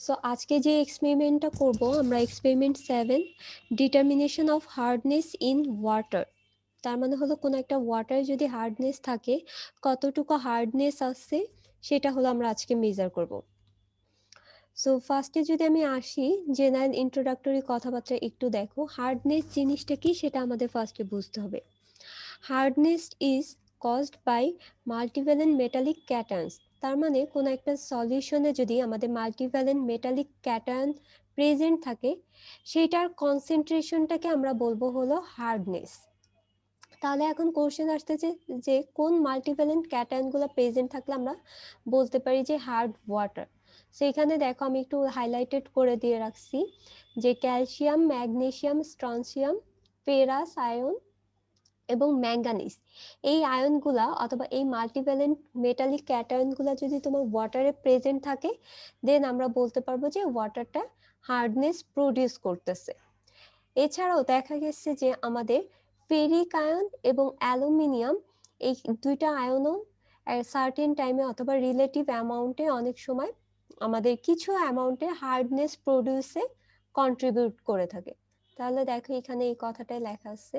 So আজকে যে এক্সপেরিমেন্টটা করব আমরা experiment 7 determination of hardness in water. তার মানে হলো কোনো একটা ওয়াটারে যদি হার্ডনেস থাকে কতটুকু হার্ডনেস আছে সেটা হলো আমরা আজকে মেজার করব। সো ফার্স্টে যদি আমি আসি জেনারেল ইন্ট্রোডাক্টরি কথাবার্তা একটু দেখো, হার্ডনেস জিনিসটা কি সেটা আমাদের ফার্স্টে বুঝতে হবে। Hardness is caused by multivalent metallic cations. তার মানে কোনো একটা সলিউশনে যদি আমাদের মাল্টিভ্যালেন্ট মেটালিক ক্যাটায়ন প্রেজেন্ট থাকে সেইটার কনসেন্ট্রেশনটাকে আমরা বলবো হলো হার্ডনেস। তাহলে এখন কোশ্চেন আসতেছে যে কোন মাল্টিভ্যালেন্ট ক্যাটায়নগুলো প্রেজেন্ট থাকলে আমরা বলতে পারি যে হার্ড ওয়াটার। সেইখানে দেখো আমি একটু হাইলাইটেড করে দিয়ে রাখছি যে calcium, magnesium, strontium, ferrous ion এবং ম্যাঙ্গানিজ, এই আয়নগুলা অথবা এই মাল্টিভ্যালেন্ট মেটালিক ক্যাটায়নগুলা যদি তোমার ওয়াটারে প্রেজেন্ট থাকে দেন আমরা বলতে পারবো যে ওয়াটারটা হার্ডনেস প্রডিউস করতেছে। এছাড়াও দেখা গেছে যে আমাদের ফেরিক আয়ন এবং অ্যালুমিনিয়াম, এই দুইটা আয়নও সার্টেন টাইমে অথবা রিলেটিভ অ্যামাউন্টে অনেক সময় আমাদের কিছু অ্যামাউন্টে হার্ডনেস প্রডিউসে কন্ট্রিবিউট করে থাকে। তাহলে দেখো এখানে এই কথাটাই লেখা আছে।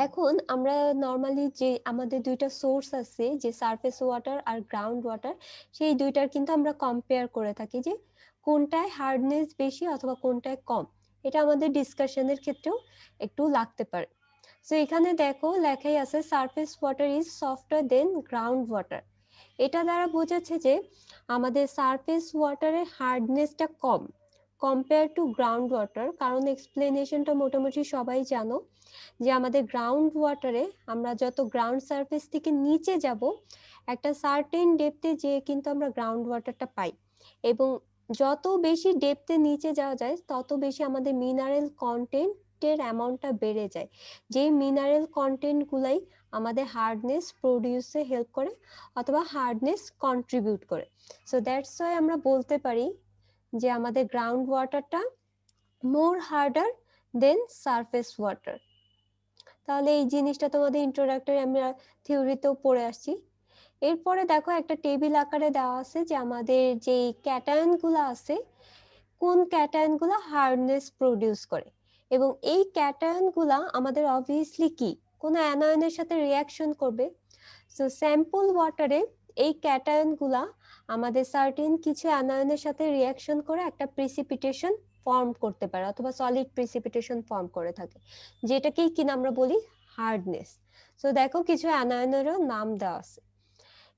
এখন আমরা নর্মালি যে আমাদের দুইটা সোর্স আছে যে সারফেস ওয়াটার আর গ্রাউন্ড ওয়াটার, সেই দুইটার কিন্তু আমরা কম্পেয়ার করে থাকি যে কোনটায় হার্ডনেস বেশি অথবা কোনটায় কম। এটা আমাদের ডিসকাশনের ক্ষেত্রেও একটু লাগতে পারে। সো এখানে দেখো লেখাই আছে surface water is softer than ground water. এটা দ্বারা বোঝাচ্ছে যে আমাদের সারফেস ওয়াটারের হার্ডনেসটা কম কম্পেয়ার টু গ্রাউন্ড ওয়াটার। কারণ এক্সপ্লেনেশনটা মোটামুটি সবাই জানো যে আমাদের গ্রাউন্ড ওয়াটারে আমরা যত গ্রাউন্ড সারফেস থেকে নিচে যাব একটা সার্টেন ডেপথে যে কিন্তু আমরা গ্রাউন্ড ওয়াটারটা পাই, এবং যত বেশি ডেপথে নিচে যাওয়া যায় তত বেশি আমাদের মিনারেল কন্টেন্টের অ্যামাউন্টটা বেড়ে যায়, যেই মিনারেল কন্টেন্টগুলাই আমাদের হার্ডনেস প্রডিউসে হেল্প করে অথবা হার্ডনেস কন্ট্রিবিউট করে। সো দ্যাটস ওয়াই আমরা বলতে পারি যে আমাদের গ্রাউন্ড ওয়াটারটা মোর হার্ডার দেন সারফেস ওয়াটার। তাহলে এই জিনিসটা তোমাদের ইন্ট্রোডাক্টরি আমরা থিওরিতেও পড়ে আসছি। এরপরে দেখো একটা টেবিল আকারে দেওয়া আছে যে আমাদের যে ক্যাটায়নগুলো আছে কোন ক্যাটায়নগুলো হার্ডনেস প্রডিউস করে, এবং এই ক্যাটায়নগুলো আমাদের অবভিয়াসলি কি কোনো অ্যানায়নের সাথে রিয়াকশন করবে। সো স্যাম্পল ওয়াটারে এই ক্যাটায়নগুলা আমাদের সার্টেন কিছু অ্যানায়নের সাথে রিয়াকশন করে একটা প্রিসিপিটেশন ফর্ম করতে পারে অথবা সলিড প্রিসিপিটেশন ফর্ম করে থাকে, যেটাকেই কিনা আমরা বলি হার্ডনেস। সো দেখো কিছু অ্যানায়নেরও নাম দেওয়া আছে।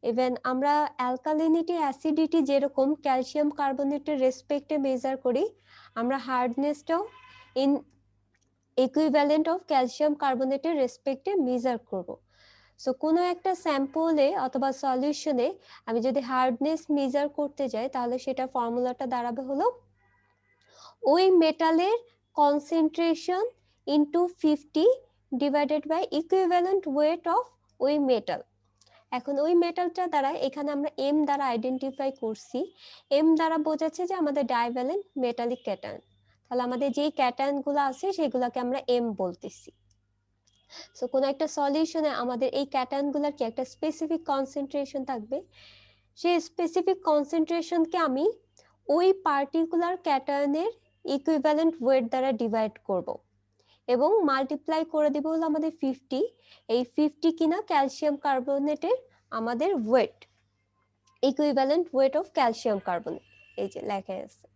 ইভেন আমরা অ্যালকালিনিটি, অ্যাসিডিটি যেরকম ক্যালসিয়াম কার্বনেটের রেসপেক্টে মেজার করি, আমরা হার্ডনেসটাও ইন ইকুইভ্যালেন্ট অফ ক্যালসিয়াম কার্বনেটের রেসপেক্টে মেজার করব। সো কোনো একটা স্যাম্পলে অথবা সলিউশনে আমি যদি হার্ডনেস মেজার করতে যাই তাহলে সেটা ফর্মুলাটা দাঁড়াবে হলো ওই মেটালের concentration into 50 divided by equivalent weight of ওই মেটাল। এখন ওই মেটালটা দ্বারা এখানে আমরা এম দ্বারা আইডেন্টিফাই করছি, এম দ্বারা বোঝাচ্ছে যে আমাদের ডাইভ্যালেন্ট মেটালিক ক্যাটায়ন। তাহলে আমাদের যেই ক্যাটায়নগুলো আছে সেগুলোকে আমরা এম বলতেছি। সো কোনো একটা সলিউশনে আমাদের এই ক্যাটায়নগুলোর কি একটা স্পেসিফিক কনসেন্ট্রেশন থাকবে, সেই স্পেসিফিক কনসেন্ট্রেশনকে আমি ওই পার্টিকুলার ক্যাটায়নের ইকুইভ্যালেন্ট ওয়েট দ্বারা ডিভাইড করব এবং মাল্টিপ্লাই করে দিব হলো আমাদের 50। এই 50 কিনা ক্যালসিয়াম কার্বনেটের আমাদের weight, equivalent weight of calcium carbonate, এই যে লেখা আছে।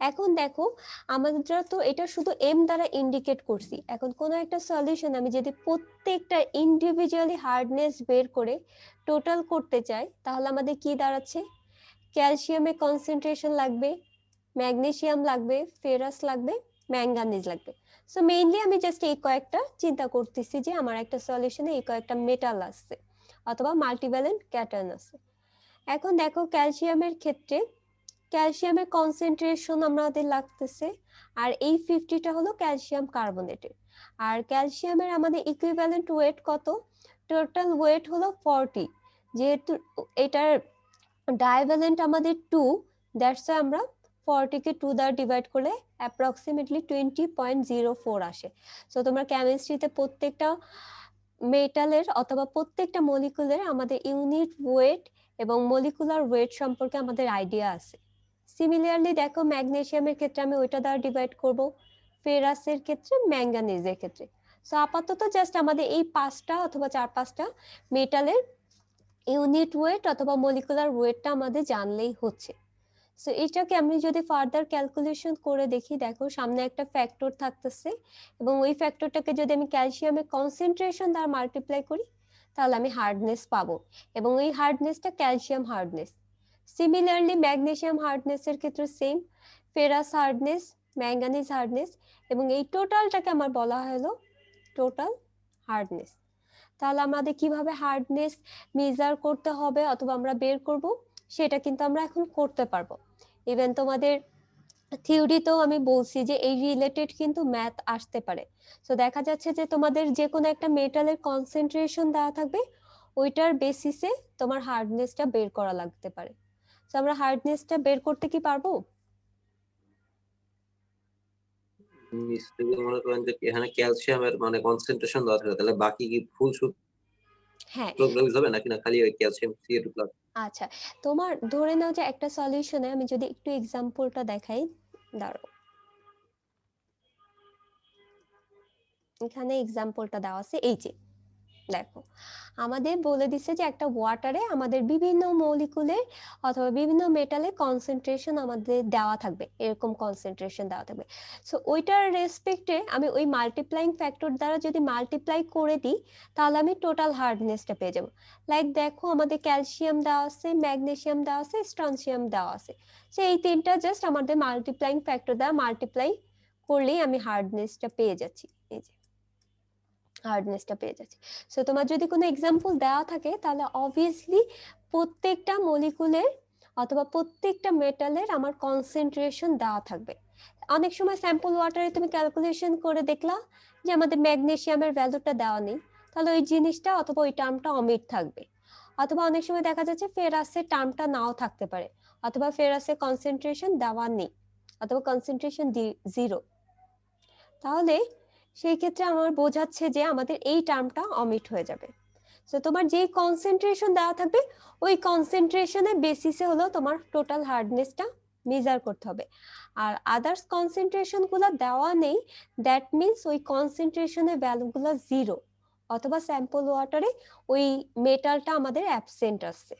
এখন দেখো আমরা তো এটা শুধু এম দ্বারা ইন্ডিকেট করছি। এখন কোন একটা সলিউশন আমি যদি প্রত্যেকটা ইন্ডিভিজুয়ালি হার্ডনেস বের করে টোটাল করতে চাই তাহলে আমাদের কি দাঁড়াচ্ছে, ক্যালসিয়ামের কনসেন্ট্রেশন লাগবে, ম্যাগনেসিয়াম লাগবে, ফেরাস লাগবে, ম্যাঙ্গানিজ লাগবে। সো মেইনলি আমি জাস্ট এই কয়েকটা চিন্তা করতেছি যে আমার একটা সলিউশনে এই কয়েকটা মেটাল আছে অথবা মাল্টিভ্যালেন্ট ক্যাটায়ন আছে। এখন দেখো ক্যালসিয়ামের ক্ষেত্রে ক্যালসিয়ামের কনসেন্ট্রেশন আমাদের লাগতেছে, আর এই 50টা হলো ক্যালসিয়াম কার্বনেটের। আর ক্যালসিয়ামের আমাদের ইকুইভ্যালেন্ট ওয়েট কত, টোটাল ওয়েট হলো 40, যেহেতু এটার ডাইভ্যালেন্ট আমাদের 2, দ্যাটস আমরা 40 কে 2 দ্বারা ডিভাইড করলে অ্যাপ্রক্সিমেটলি 20.04 আসে। সো তোমরা কেমিস্ট্রিতে প্রত্যেকটা মেটালের অথবা প্রত্যেকটা মলিকুলের আমাদের ইউনিট ওয়েট এবং মলিকুলার ওয়েট সম্পর্কে আমাদের আইডিয়া আছে। সিমিলারলি দেখো ম্যাগনেসিয়ামের ক্ষেত্রে আমি ওইটা দ্বারা ডিভাইড করব, ফেরাসের ক্ষেত্রে, ম্যাঙ্গানিজের ক্ষেত্রে। সো আপাতত জাস্ট আমাদের এই 5টা অথবা 4-5টা মেটালের ইউনিট ওয়েট অথবা মলিকুলার ওয়েটটা আমাদের জানলেই হচ্ছে। সো এটাকে আমি যদি ফার্দার ক্যালকুলেশন করে দেখি, দেখো সামনে একটা ফ্যাক্টর থাকতেছে এবং ওই ফ্যাক্টরটাকে যদি আমি ক্যালসিয়ামের কনসেন্ট্রেশন দ্বারা মাল্টিপ্লাই করি তাহলে আমি হার্ডনেস পাবো, এবং এই হার্ডনেসটা ক্যালসিয়াম হার্ডনেস। সিমিলারলি ম্যাগনেসিয়াম হার্ডনেসের ক্ষেত্রে same, ferrous hardness, manganese hardness, এবং এই টোটালটাকে আমার বলা হলো টোটাল হার্ডনেস। তাহলে আমাদের কিভাবে হার্ডনেস মেজার করতে হবে অথবা আমরা বের করব সেটা কিন্তু আমরা এখন করতে পারবো। ইভেন তোমাদের থিওরিতেও আমি বলছি যে এই রিলেটেড কিন্তু ম্যাথ আসতে পারে। সো দেখা যাচ্ছে যে তোমাদের যে কোনো একটা মেটালের কনসেন্ট্রেশন দেওয়া থাকবে, ওইটার বেসিসে তোমার হার্ডনেসটা বের করা লাগতে পারে। সো আমরা হার্ডনেসটা বের করতে কি পারবো? নিশ্চয়ই। মনে করেন যে এখানে ক্যালসিয়ামের মানে কনসেন্ট্রেশন দেওয়া থাকে, তাহলে বাকি কি ফুল হ্যাঁ, সূত্র ইউজ হবে নাকি না খালি ওই ক্যালসিয়াম Ca2+? আচ্ছা, তোমার ধরে নাও যে একটা সলিউশনে আমি যদি একটু এক্সাম্পলটা দেখাই, দাঁড়াও, এখানে এক্সাম্পলটা দেওয়া আছে, এই যে দেখো আমাদের বলে দিচ্ছে যে একটা ওয়াটারে আমাদের বিভিন্ন মলিকুলের অথবা বিভিন্ন মেটালের কনসেন্ট্রেশন আমাদের দেওয়া থাকবে, এরকম কনসেন্ট্রেশন দেওয়া থাকবে। সো ওইটার রেসপেক্টে আমি ওই মাল্টিপ্লাইং ফ্যাক্টর দ্বারা যদি মাল্টিপ্লাই করে দিই তাহলে আমি টোটাল হার্ডনেসটা পেয়ে যাব। লাইক দেখো আমাদের ক্যালসিয়াম দেওয়া আছে, ম্যাগনেসিয়াম দেওয়া আছে, স্ট্রনসিয়াম দেওয়া আছে। সো এই তিনটা জাস্ট আমাদের মাল্টিপ্লাইং ফ্যাক্টর দ্বারা মাল্টিপ্লাই করলেই আমি হার্ডনেসটা পেয়ে যাচ্ছি, এই যে হার্ডনেসটা পেয়ে যাচ্ছি। সো তোমার যদি কোনো এক্সাম্পল দেওয়া থাকে তাহলে অবভিয়াসলি প্রত্যেকটা মলিকুলের অথবা প্রত্যেকটা মেটালের আমার কনসেন্ট্রেশন দেওয়া থাকবে। অনেক সময় স্যাম্পল ওয়াটারে তুমি ক্যালকুলেশন করে দেখলা যে আমাদের ম্যাগনেসিয়ামের ভ্যালুটা দেওয়া নেই, তাহলে ওই জিনিসটা অথবা ওই টার্মটা অমিট থাকবে। অথবা অনেক সময় দেখা যাচ্ছে ফেরাসের টার্মটা নাও থাকতে পারে, অথবা ফেরাসের কনসেন্ট্রেশন দেওয়া নেই, অথবা কনসেন্ট্রেশন 0। তাহলে সেই ক্ষেত্রে আমার বোঝাচ্ছে যে আমাদের এই টার্মটা অমিট হয়ে যাবে। সো তোমার যেই কনসেন্ট্রেশন দেওয়া থাকবে ওই কনসেন্ট্রেশনের বেসিসে হলো তোমার টোটাল হার্ডনেসটা মেজার করতে হবে। আর আদার্স কনসেন্ট্রেশন গুলো দেওয়া নেই, দ্যাট মিনস ওই কনসেন্ট্রেশনের ভ্যালুগুলো 0 অথবা স্যাম্পল ওয়াটারে ওই মেটালটা আমাদের অ্যাবসেন্ট আছে।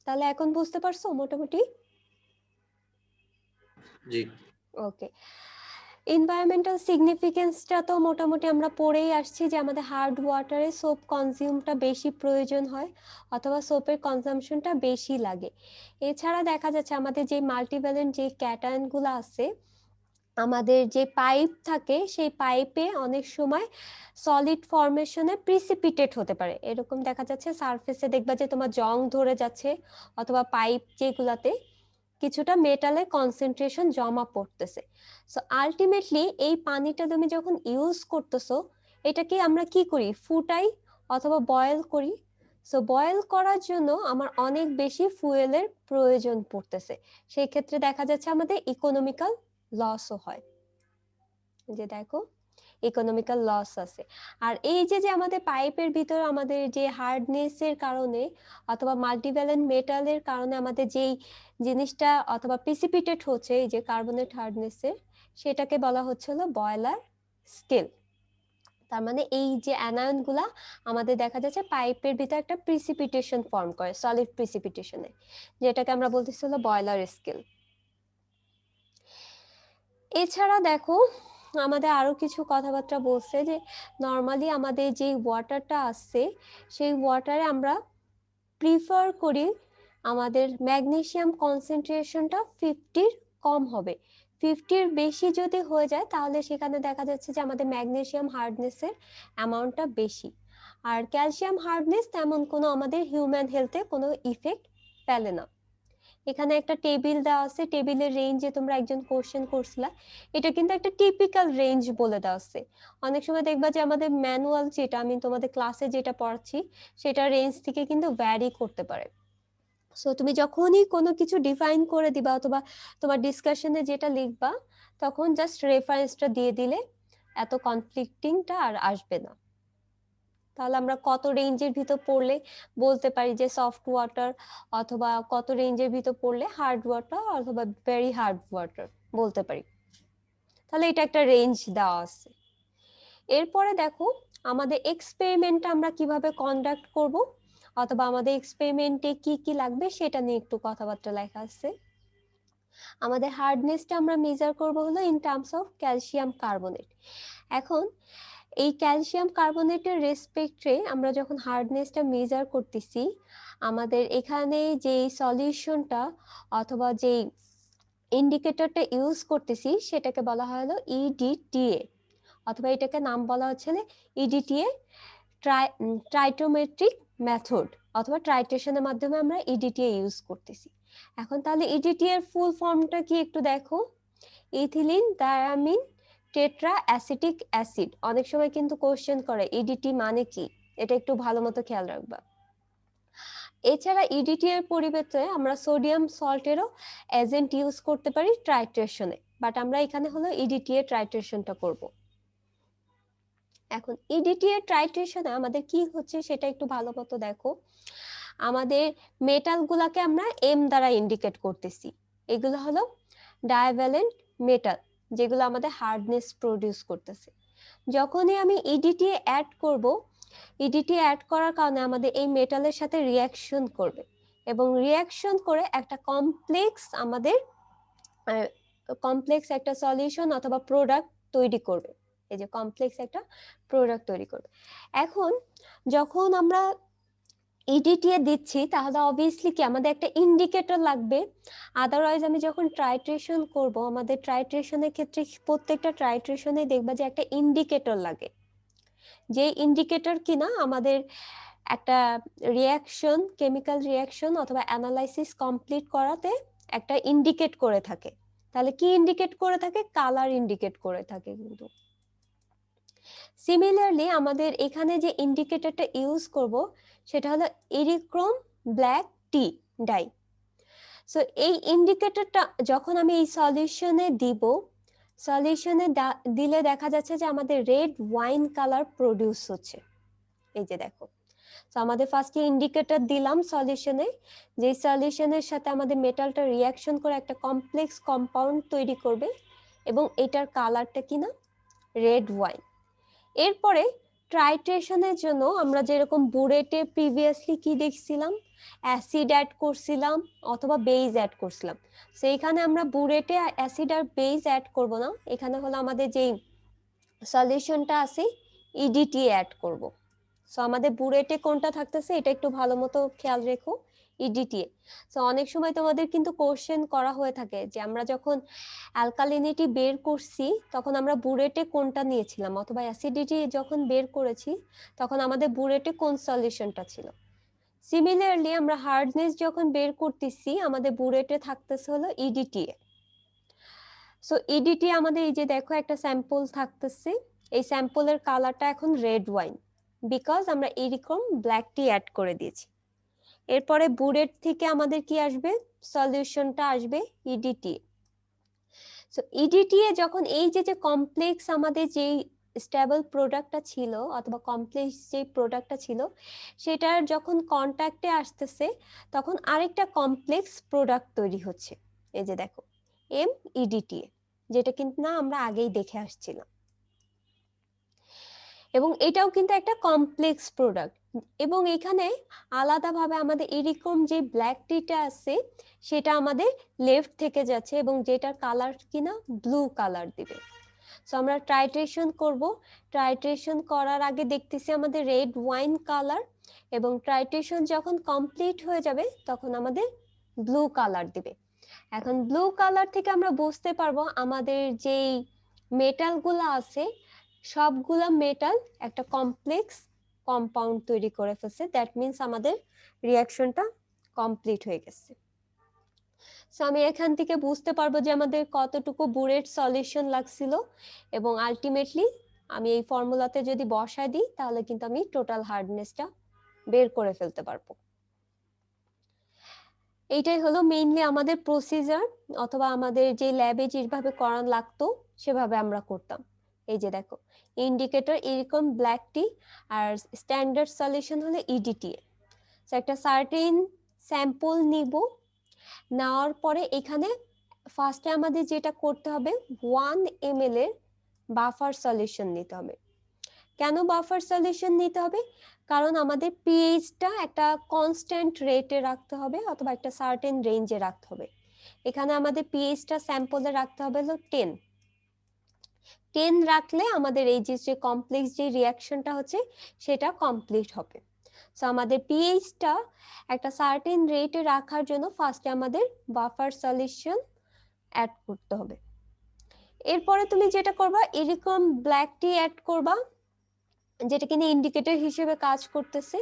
তাহলে এখন বুঝতে পারছো মোটামুটি? জি। ওকে, এনভায়রনমেন্টাল সিগনিফিকেন্সটা তো মোটামুটি আমরা পড়েই আসছি যে আমাদের হার্ড ওয়াটারে সোপ কনজিউমটা বেশি প্রয়োজন হয় অথবা সোপের কনজাম্পশনটা বেশি লাগে। এছাড়া দেখা যাচ্ছে আমাদের যে মাল্টিভ্যালেন্ট যে ক্যাটায়নগুলো আছে, আমাদের যে পাইপ থাকে সেই পাইপে অনেক সময় সলিড ফরমেশনে প্রিসিপিটেট হতে পারে। এরকম দেখা যাচ্ছে সারফেসে দেখবা যে তোমার জং ধরে যাচ্ছে, অথবা পাইপ যেগুলাতে কিছুটা মেটালের কনসেন্ট্রেশন জমা পড়তেছে। সো আলটিমেটলি এই পানিটা তুমি যখন ইউজ করতেছো, এটাকে আমরা কি করি, ফুটাই অথবা বয়েল করি। সো বয়েল করার জন্য আমার অনেক বেশি ফুয়েলের প্রয়োজন পড়তেছে। সেই ক্ষেত্রে দেখা যাচ্ছে আমাদের ইকোনমিক্যাল লসও হয়, যে দেখো ইকোনমিক্যাল লস আছে। আর এই যে যে আমাদের পাইপের ভিতর আমাদের যে হার্ডনেসের কারণে অথবা মাল্টিভ্যালেন্ট মেটালের কারণে আমাদের যেই জিনিসটা অথবা প্রিসিপিটেট হচ্ছে, এই যে কার্বনেট হার্ডনেসের, সেটাকে বলা হচ্ছে হলো বয়লার স্কেল। তার মানে এই যে অ্যানায়ন গুলা আমাদের দেখা যাচ্ছে পাইপের ভিতর একটা প্রিসিপিটেশন ফর্ম করে, সলিড প্রিসিপিটেশনে, যেটাকে আমরা বলতেছি হলো বয়লার স্কেল। এছাড়া দেখো আমাদের আরো কিছু কথাবার্তা বলছে যে নর্মালি আমাদের যে ওয়াটারটা আসছে সেই ওয়াটারে আমরা প্রিফার করি আমাদের ম্যাগনেসিয়াম কনসেন্ট্রেশনটা 50-র কম হবে। 50-র বেশি যদি হয়ে যায় তাহলে সেখানে দেখা যাচ্ছে যে আমাদের ম্যাগনেসিয়াম হার্ডনেসের অ্যামাউন্টটা বেশি। আর ক্যালসিয়াম হার্ডনেস তেমন কোনো আমাদের হিউম্যান হেলথে কোনো ইফেক্ট ফেলে না। এখানে একটা টেবিল দেওয়া আছে, টেবিলের রেঞ্জে তোমরা একজন কোশ্চেন করছিলা, এটা কিন্তু একটা টিপিক্যাল রেঞ্জ বলে দেওয়া আছে। অনেক সময় দেখবা যে আমাদের ম্যানুয়াল যেটা আমি তোমাদের ক্লাসে যেটা পড়াচ্ছি সেটা রেঞ্জ থেকে কিন্তু ভ্যারি করতে পারে। সো তুমি যখনই কোনো কিছু ডিফাইন করে দিবা অথবা তোমার ডিসকাশনে যেটা লিখবা তখন জাস্ট রেফারেন্সটা দিয়ে দিলে এত কনফ্লিক্টিংটা আর আসবে না। তাহলে আমরা কত রেঞ্জের ভিতর পড়লে বলতে পারি যে সফট ওয়াটার, অথবা কত রেঞ্জের ভিতর পড়লে হার্ড ওয়াটার অথবা ভেরি হার্ড ওয়াটার বলতে পারি। তাহলে এটা একটা রেঞ্জ দেওয়া আছে। এরপরে দেখো আমাদের এক্সপেরিমেন্টটা আমরা কিভাবে কন্ডাক্ট করব, অথবা আমাদের এক্সপেরিমেন্টে কি কি লাগবে সেটা নিয়ে একটু কথাবার্তা লেখা আছে। আমাদের হার্ডনেসটা আমরা মেজার করব হলো in terms of calcium carbonate. এখন এই ক্যালসিয়াম কার্বনেটের রেসপেক্টে আমরা যখন হার্ডনেসটা মেজার করতেছি, আমাদের এখানে যে সলিউশনটা অথবা যে ইন্ডিকেটরটা ইউজ করতেছি সেটাকে বলা হয় হলো ইডিটিএ, অথবা এটাকে নাম বলা হচ্ছে ইডিটিএ ট্রাইটোমেট্রিক মেথড, অথবা ট্রাইট্রেশনের মাধ্যমে আমরা ইডিটিএ ইউজ করতেছি। এখন তাহলে ইডিটিএ এর ফুল ফর্মটা কি একটু দেখো, ethylene diamine tetra acetic acid. অনেক সময় কিন্তু কোশ্চেন করে ইডিটি মানে কি, এটা একটু ভালো মতো খেয়াল রাখবা। এছাড়া ইডিটি এর পরিবর্তে আমরা সোডিয়াম সল্টেরও এজেন্ট ইউজ করতে পারি ট্রাইট্রেশনে, বাট আমরা এখানে হলো ইডিটি এর ট্রাইট্রেশনটা করব। এখন ইডিটি এর ট্রাইট্রেশনে আমাদের কি হচ্ছে সেটা একটু ভালো মতো দেখো। আমাদের মেটাল গুলাকে আমরা এম দ্বারা ইন্ডিকেট করতেছি, এগুলো হলো ডাইভ্যালেন্ট মেটাল, যেগুলো আমাদের হার্ডনেস প্রডিউস করতেছে। যখনই আমি ইডিটি অ্যাড করব, ইডিটি অ্যাড করার কারণে আমাদের এই মেটালের সাথে রিয়াকশন করবে, এবং রিয়াকশন করে একটা কমপ্লেক্স আমাদের কমপ্লেক্স একটা সলিউশন অথবা প্রোডাক্ট তৈরি করবে। এই যে কমপ্লেক্স একটা প্রোডাক্ট তৈরি করবে। এখন যখন আমরা ইডিটিএ দিচ্ছি তাহলে অবভিয়াসলি কি আমাদের একটা ইন্ডিকেটর লাগবে, আদারওয়াইজ আমি যখন ট্রাইট্রেশন করব, আমাদের ট্রাইট্রেশনের ক্ষেত্রে প্রত্যেকটা ট্রাইট্রেশনে দেখবা যে একটা ইন্ডিকেটর লাগে, যে ইন্ডিকেটর কিনা আমাদের একটা রিয়াকশন, কেমিক্যাল রিয়াকশন অথবা অ্যানালাইসিস কমপ্লিট করাতে একটা ইন্ডিকেট করে থাকে। তাহলে কি ইন্ডিকেট করে থাকে? কালার ইন্ডিকেট করে থাকে। কিন্তু সিমিলারলি আমাদের এখানে যে ইন্ডিকেটরটা ইউজ করব সেটা হলো ইরিক্রোম ব্ল্যাক টি ডাই। সো এই ইন্ডিকেটরটা যখন আমি এই সলিউশনে দিব, সলিউশনে দিলে দেখা যাচ্ছে যে আমাদের রেড ওয়াইন কালার প্রডিউস হচ্ছে। এই যে দেখো, তো আমাদের ফার্স্টে ইন্ডিকেটর দিলাম সলিউশনে, যে সলিউশনের সাথে আমাদের মেটালটা রিয়াকশন করে একটা কমপ্লেক্স কম্পাউন্ড তৈরি করবে, এবং এটার কালারটা কিনা রেড ওয়াইন। এরপরে ট্রাইট্রেশনের জন্য আমরা যেরকম বুরেটে প্রিভিয়াসলি কি দেখছিলাম, অ্যাসিড অ্যাড করছিলাম অথবা বেজ অ্যাড করছিলাম। সো এখানে আমরা বুরেটে অ্যাসিড আর বেজ অ্যাড করব না, এখানে হলো আমাদের যেই সলিউশনটা আছে ইডিটি অ্যাড করব। সো আমাদের বুরেটে কোনটা থাকতেছে এটা একটু ভালো মতো খেয়াল রেখো, ইডিটিএ। সো অনেক সময় তোমাদের কিন্তু কোশ্চেন করা হয়ে থাকে যে আমরা যখন অ্যালকালিনিটি বের করছি তখন আমরা বুরেটে কোনটা নিয়েছিলাম, অথবা অ্যাসিডিটি যখন বের করেছি তখন আমাদের বুরেটে কোন সলিউশনটা ছিল। সিমিলারলি আমরা হার্ডনেস যখন বের করতেছি আমাদের বুরেটে থাকতেছে হলো ইডিটিএ। সো ইডিটি আমাদের এই যে দেখো একটা স্যাম্পল থাকতেছে, এই স্যাম্পলের কালারটা এখন রেড ওয়াইন, বিকজ আমরা এরকম ব্ল্যাক টি অ্যাড করে দিয়েছি। এরপরে বুরেট থেকে আমাদের কি আসবে, সলিউশনটা আসবে ইডিটি। সো ইডিটিএ যখন এই যে যে কমপ্লেক্স আমাদের যেই স্টেবল প্রোডাক্টটা ছিল অথবা কমপ্লেক্স যে প্রোডাক্টটা ছিল সেটার যখন কন্ট্যাক্টে আসতেছে তখন আরেকটা কমপ্লেক্স প্রোডাক্ট তৈরি হচ্ছে। এই যে দেখো এম ইডিটিএ, যেটা কিন্তু না আমরা আগেই দেখে আসছিলাম, এবং এটাও কিন্তু একটা কমপ্লেক্স প্রোডাক্ট। এবং এখানে আলাদাভাবে আমাদের এরকম যে ব্ল্যাক টিটা আছে সেটা আমাদের লেফট থেকে যাচ্ছে, এবং যেটার কালার কিনা ব্লু কালার দিবে। সো আমরা ট্রাইট্রেশন করব, ট্রাইট্রেশন করার আগে দেখতেছি আমাদের রেড ওয়াইন কালার, এবং ট্রাইট্রেশন যখন কমপ্লিট হয়ে যাবে তখন আমাদের ব্লু কালার দিবে। এখন ব্লু কালার থেকে আমরা বুঝতে পারবো আমাদের যেই মেটালগুলো আছে সবগুলা মেটাল একটা কমপ্লেক্স কম্পাউন্ড তৈরি করে ফেলছে, দ্যাট মিন্স আমাদের রিয়াকশনটা কমপ্লিট হয়ে গেছে। সো আমি এখান থেকে বুঝতে পারবো যে আমাদের কতটুকু বুরেট সলিউশন লাগছিল, এবং আলটিমেটলি আমি এই ফর্মুলাতে যদি বসায় দিই তাহলে কিন্তু আমি টোটাল হার্ডনেসটা বের করে ফেলতে পারবো। এইটাই হলো মেইনলি আমাদের প্রসিজার, অথবা আমাদের যে ল্যাবে যেভাবে করানো লাগতো সেভাবে আমরা করতাম। এই যে দেখো ইন্ডিকেটর এরকম ব্ল্যাক টি আর স্ট্যান্ডার্ড সলিউশন হলো ইডিটিএ। সো একটা সার্টেন স্যাম্পল নিব, নেওয়ার পরে এখানে ফার্স্টে আমাদের যেটা করতে হবে 1 ml এর বাফার সলিউশন নিতে হবে। কেন বাফার সলিউশন নিতে হবে? কারণ আমাদের পিএইচটা একটা কনস্ট্যান্ট রেটে রাখতে হবে অথবা একটা সার্টেন রেঞ্জে রাখতে হবে। এখানে আমাদের পিএইচটা স্যাম্পলে রাখতে হবে হলো 10 রাখলে আমাদের এই যে কমপ্লেক্স যে রিয়াকশনটা হচ্ছে সেটা কমপ্লিট হবে। সো আমাদের পিএইচটা একটা সার্টেন রেটে রাখার জন্য ফার্স্টে আমাদের বাফার সলিউশন অ্যাড করতে হবে। এরপরে তুমি যেটা করবা এরকম ব্ল্যাক টি অ্যাড করবা, যেটা কিনা ইন্ডিকেটর হিসেবে কাজ করতেছে।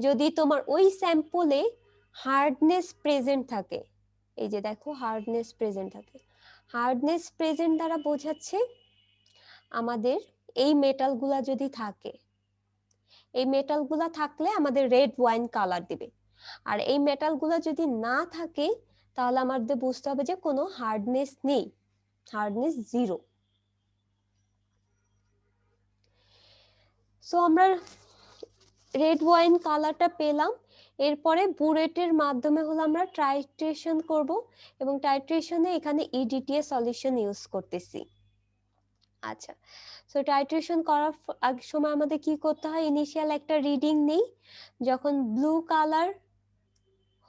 যদি তোমার ওই স্যাম্পলে হার্ডনেস প্রেজেন্ট থাকে, এই যে দেখো হার্ডনেস প্রেজেন্ট থাকে, হার্ডনেস প্রেজেন্ট দ্বারা বোঝাচ্ছে আমাদের এই মেটালগুলা যদি থাকে, এই মেটালগুলা থাকলে আমাদের রেড ওয়াইন কালার দিবে। আর এই মেটালগুলা যদি না থাকে তাহলে আমাদের বুঝতে হবে যে কোনো হার্ডনেস নেই, হার্ডনেস 0। সো আমরা রেড ওয়াইন কালারটা পেলাম। এরপরে বুরেটের মাধ্যমে হলো আমরা টাইট্রেশন করব এবং টাইট্রেশনে এখানে ইডিটিএ সলিউশন ইউজ করতেছি। আচ্ছা, সো টাইট্রেশন করার সময় আমাদের কি করতে হয়, ইনিশিয়াল একটা রিডিং নেই, যখন ব্লু কালার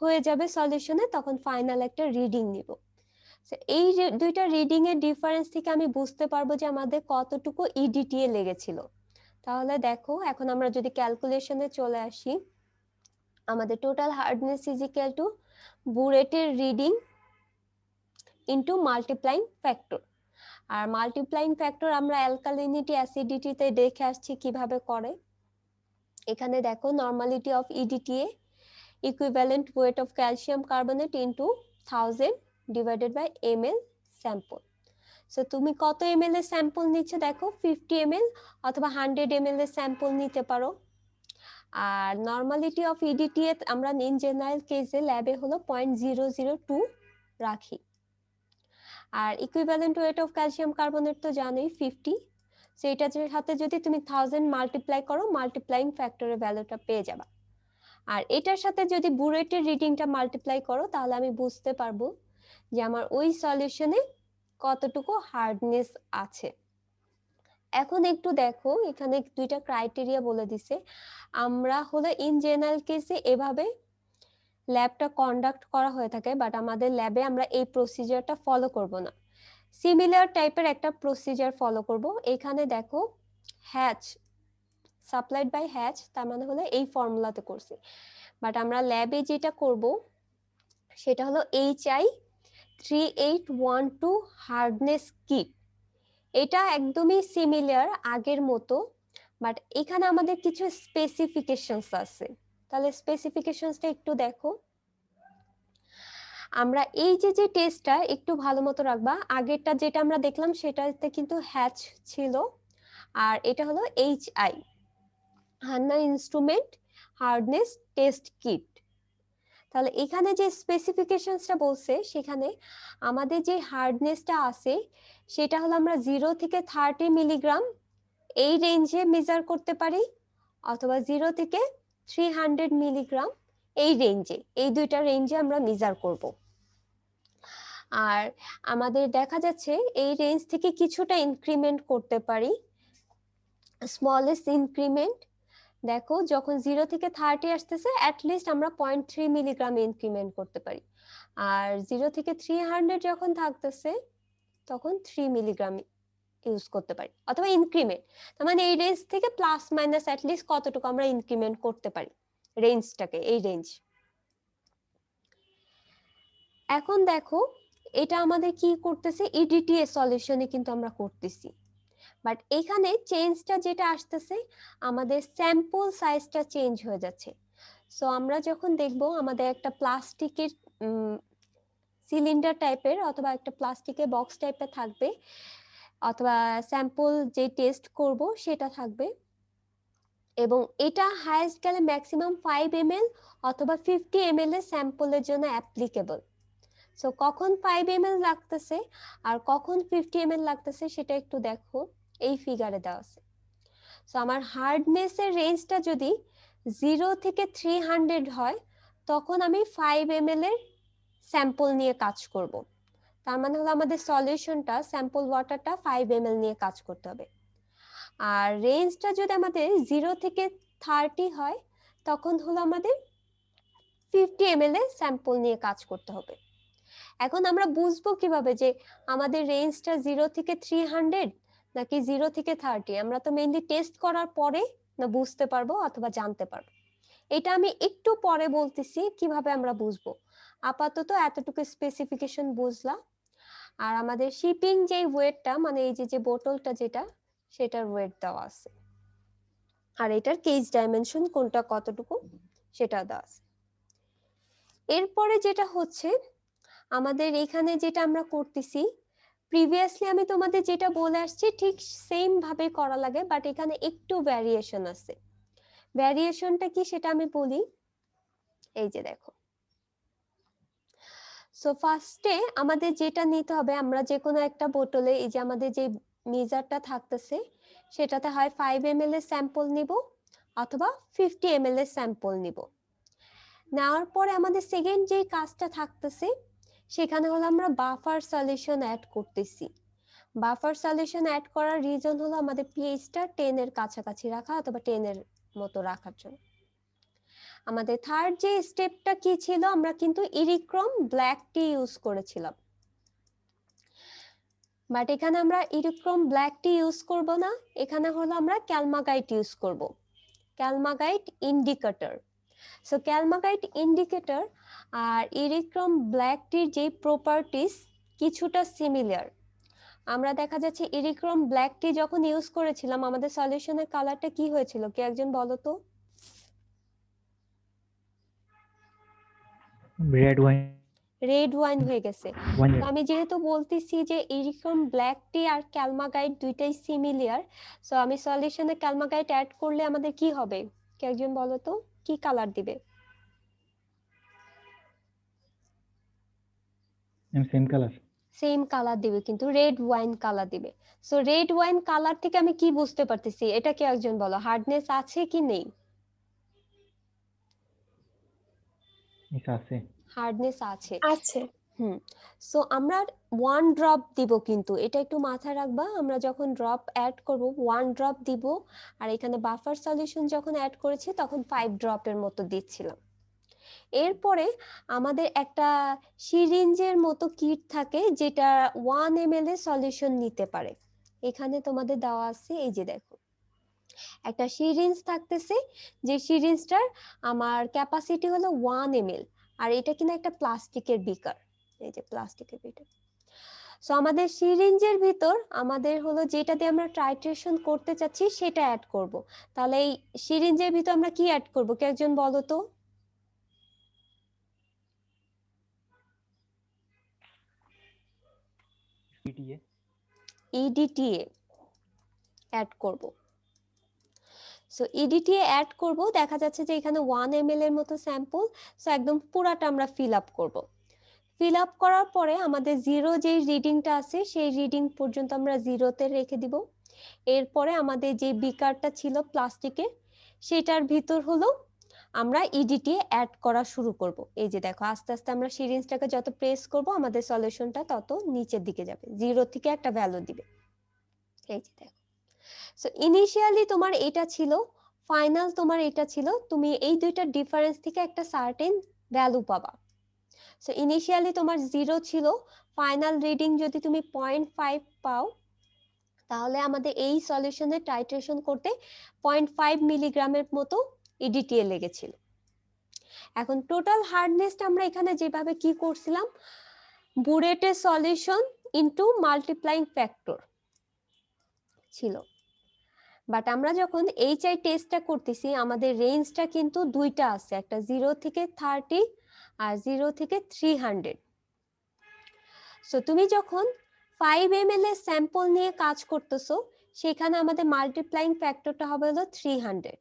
হয়ে যাবে সলিউশনে তখন ফাইনাল একটা রিডিং নিব। এই দুইটা রিডিং এর ডিফারেন্স থেকে আমি বুঝতে পারবো যে আমাদের কতটুকু ইডিটিএ লেগেছিল। তাহলে দেখো এখন আমরা যদি ক্যালকুলেশনে চলে আসি, আমাদের total hardness is equal to বুরেটের রিডিং ইনটু মাল্টিপ্লাইং ফ্যাক্টর। আর মাল্টিপ্লাইং ফ্যাক্টর আমরা অ্যালকালিনিটি অ্যাসিডিটিতে দেখে আসছি কিভাবে করে। এখানে দেখো normality of EDTA equivalent weight of calcium carbonate into 1000 divided by ml sample. So তুমি কত ml এর স্যাম্পল নিচ্ছ দেখো, 50 ml অথবা 100 ml এর স্যাম্পল নিতে পারো। আর নরমালিটি অফ ইডিটিএ আমরা ইন জেনারেল কেসে ল্যাবে হলো 0.002 রাখি। আর equivalent weight of calcium carbonate তো জানোই 50। সো এটার সাথে যদি তুমি 1000 মাল্টিপ্লাই করো, মাল্টিপ্লাইং ফ্যাক্টরের ভ্যালুটা পেয়ে যাবা। আর এটার সাথে যদি বুরেটের রিডিংটা মাল্টিপ্লাই করো তাহলে আমি বুঝতে পারবো যে আমার ওই সলিউশনে কতটুকু হার্ডনেস আছে। এখন একটু দেখো এখানে দুইটা ক্রাইটেরিয়া বলে দিছে। আমরা হলো ইন জেনারেল কেসে এভাবে ল্যাবটা কন্ডাক্ট করা হয়ে থাকে, বাট আমাদের ল্যাবে আমরা এই প্রসিজারটা ফলো করব না, সিমিলার টাইপের একটা প্রসিজার ফলো করব। এখানে দেখো হ্যাচ সাপ্লাইড বাই হ্যাচ, তার মানে হলো এই ফর্মুলাতে করছি, বাট আমরা ল্যাবে যেটা করব সেটা হলো HI3812 হার্ডনেস কিট। এটা একদমই সিমিলার আগের মতো, বাট এখানে আমাদের কিছু স্পেসিফিকেশনস আছে। তাহলে স্পেসিফিকেশনসটা একটু দেখো। আমরা এই যে টেস্টটা একটু ভালো মতো রাখবা, আগেরটা যেটা আমরা দেখলাম সেটাতে কিন্তু হ্যাচ ছিল, আর এটা হলো HI Hannah instrument hardness test kit. তাহলে এখানে যে স্পেসিফিকেশনসটা বলছে সেখানে আমাদের যে হার্ডনেসটা আছে সেটা হলো আমরা 0 থেকে 30 মিলিগ্রাম এই রেঞ্জে মেজার করতে পারি, অথবা 0 থেকে 300 মিলিগ্রাম এই রেঞ্জে, এই দুইটা রেঞ্জে আমরা মেজার করব। আর আমাদের দেখা যাচ্ছে এই রেঞ্জ থেকে কিছুটা ইনক্রিমেন্ট করতে পারি, স্মলেস্ট ইনক্রিমেন্ট। দেখো যখন 0 থেকে 30 আসতেছে অ্যাটলিস্ট আমরা 0.3 মিলিগ্রাম ইনক্রিমেন্ট করতে পারি, আর 0 থেকে 300 যখন থাকতেছে তখন 3 মিলিগ্রাম ইউজ করতে পারি অথবা ইনক্রিমেন্ট। তার মানে এই রেঞ্জ থেকে প্লাস মাইনাস অ্যাটলিস্ট কতটুকু আমরা ইনক্রিমেন্ট করতে পারি রেঞ্জটাকে, এই রেঞ্জ। এখন দেখো এটা আমাদের কি করতেছে, ইডিটিএ সলিউশনে কিন্তু আমরা করতেছি, বাট এখানে চেঞ্জটা যেটা আসতেছে আমাদের স্যাম্পল সাইজটা চেঞ্জ হয়ে যাচ্ছে। সো আমরা যখন দেখব আমাদের একটা প্লাস্টিকের সিলিন্ডার টাইপের অথবা একটা প্লাস্টিকের বক্স টাইপের থাকবে, অথবা স্যাম্পল যে টেস্ট করব সেটা থাকবে, এবং এটা হাইয়েস্ট গেলে ম্যাক্সিমাম 5 ml অথবা 50 ml এর স্যাম্পলের জন্য অ্যাপ্লিকেবল। সো কখন 5 ml লাগতেছে আর কখন 50 ml লাগতেছে সেটা একটু দেখো। এই ফিগারে দেওয়া আছে। সো আমার হার্ডনেসের রেঞ্জটা যদি 0 থেকে 300 হয় তখন আমি 5 ml এর স্যাম্পল নিয়ে কাজ করব। তার মানে হলো আমাদের সলিউশনটা স্যাম্পল ওয়াটারটা 5 ml নিয়ে কাজ করতে হবে। আর রেঞ্জটা যদি আমাদের 0 থেকে 30 হয় তখন হলো আমাদের 50 ml এর স্যাম্পল নিয়ে কাজ করতে হবে। এখন আমরা বুঝবো কিভাবে যে আমাদের রেঞ্জটা 0 থেকে 300 নাকি 0 থেকে 30? আমরা তো মেইনলি টেস্ট করার পরে না বুঝতে পারবো অথবা জানতে পারবো। এটা আমি একটু পরে বলতেছি কিভাবে আমরা বুঝবো। আপাতত এতটুকু স্পেসিফিকেশন বুঝলাম। আর আমাদের শিপিং যে ওয়েটটা মানে এই যে বোতলটা যেটা সেটার ওয়েট দেওয়া আছে, আর এটার কেজ ডাইমেনশন কোনটা কতটুকু সেটা দেওয়া আছে। এরপরে যেটা হচ্ছে আমাদের এখানে যেটা আমরা করতেছি, প্রিভিয়াসলি আমি তোমাদের যেটা বলে আসছি ঠিক সেম ভাবে করা লাগে, বাট এখানে একটু ভ্যারিয়েশন আছে। ভ্যারিয়েশনটা কি সেটা আমি বলি। এই যে দেখো, সো ফার্স্টে আমাদের যেটা নিতে হবে, আমরা যে কোনো একটা বোতলে এই যে আমাদের যে মেজারটা থাকতেছে সেটাতে হয় 5 ml এর স্যাম্পল নিব অথবা 50 ml এর স্যাম্পল নিব। নেওয়ার পরে আমাদের সেকেন্ড যে কাজটা থাকতেছে সেখানে হলো আমরা বাফার সলিউশন অ্যাড করতেছি। বাফার সলিউশন অ্যাড করার রিজন হলো আমাদের পিএইচটা 10 এর কাছাকাছি রাখা অথবা 10 এর মতো রাখার জন্য। আমাদের থার্ড যে স্টেপটা কি ছিল, আমরা কিন্তু ইরিক্রম ব্ল্যাক টি ইউজ করেছিলাম, বাট এখানে আমরা ইরিক্রম ব্ল্যাক টি ইউজ করব না, এখানে হলো আমরা ক্যালমাগাইট ইউজ করব, ক্যালমাগাইট ইন্ডিকেটর। সো ক্যালমাগাইট ইন্ডিকেটর আর ইরিক্রম ব্ল্যাক টির যে প্রপার্টিস কিছুটা সিমিলার। আমরা দেখা যাচ্ছে ইরিক্রম ব্ল্যাক টি যখন ইউজ করেছিলাম আমাদের সলিউশনের কালারটা কি হয়েছিল, কে একজন বলো তো? Red wine. রেড ওয়াইন হয়ে গেছে। তো আমি যেহেতু বলতেছি যে ইরিক্রম ব্ল্যাক টি আর ক্যালমাগাইট দুইটাই সিমিলার, সো আমি সলিউশনে ক্যালমাগাইট অ্যাড করলে আমাদের কি হবে, কে একজন বলো তো কি কালার দিবে? Same colour. সেম কালার দিবে কিন্তু রেড ওয়াইন কালার দিবে। সো রেড ওয়াইন কালার থেকে আমি কি বুঝতে পারতেছি, এটা কি একজন বলো, হার্ডনেস আছে কি নেই? আছে। হার্ডনেস আছে। আছে। সো আমরা 1 ড্রপ দিব, কিন্তু এটা একটু মাথায় রাখবা, আমরা যখন ড্রপ অ্যাড করব 1 ড্রপ দিব, আর এখানে বাফার সলিউশন যখন অ্যাড করেছি তখন 5 ড্রপের মতো দিচ্ছিলাম। এরপরে আমাদের একটা সিরিঞ্জের মতো কিট থাকে যেটা 1 ml এর সলিউশন নিতে পারে। এখানে তোমাদের দেওয়া আছে, এই যে দেখো একটা সিরিঞ্জ থাকতেছে, যে সিরিঞ্জটার আমার ক্যাপাসিটি হলো 1 ml, আর এটা কিনা একটা প্লাস্টিকের বিকার, এই যে প্লাস্টিকের বিকার। সো আমাদের সিরিঞ্জের ভিতর আমাদের হলো যেটা দিয়ে আমরা টাইট্রেশন করতে চাচ্ছি সেটা অ্যাড করব। তাহলে এই সিরিঞ্জের ভিতর আমরা কি অ্যাড করব, কে একজন বলো তো? ইডিটিএ অ্যাড করব। সো ইডিটিএ অ্যাড করব, দেখা যাচ্ছে যে এখানে 1 ml এর মতো স্যাম্পল, সো একদম পুরাটা আমরা ফিল আপ করব। ফিল আপ করার পরে আমাদের জিরো যে রিডিংটা আছে সেই রিডিং পর্যন্ত আমরা জিরোতে রেখে দিব। এরপরে আমাদের যে বিকারটা ছিল প্লাস্টিকের সেটার ভিতর হলো আমরা ইডিটি অ্যাড করা শুরু করব। এই যে দেখো আস্তে আস্তে আমরা সিরিঞ্জটাকে যত প্রেস করব আমাদের সলিউশনটা তত নিচের দিকে যাবে, জিরো থেকে একটা ভ্যালু দিবে। এই যে দেখো, সো ইনিশিয়ালি তোমার এটা ছিল, ফাইনাল তোমার এটা ছিল, তুমি এই দুইটা ডিফারেন্স থেকে একটা সার্টেন ভ্যালু পাবা। সো ইনিশিয়ালি তোমার 0 ছিল, ফাইনাল রিডিং যদি তুমি 0.5 পাও তাহলে আমাদের এই সলিউশনে টাইট্রেশন করতে 0.5 মিলিগ্রামের মতো ইডিটিএ লেগেছিল। এখন টোটাল হার্ডনেসটা আমরা এখানে যেভাবে কি করছিলাম, বুরেটের সলিউশন ইনটু মাল্টিপ্লাইং ফ্যাক্টর ছিল, বাট আমরা যখন এইচআই টেস্টটা করতেছি আমাদের রেঞ্জটা কিন্তু দুইটা আছে, একটা 0 থেকে 30 আর 0 থেকে 300। সো তুমি যখন 5 ml এর স্যাম্পল নিয়ে কাজ করতেছো সেখানে আমাদের মাল্টিপ্লাইং ফ্যাক্টরটা হবে হলো 300,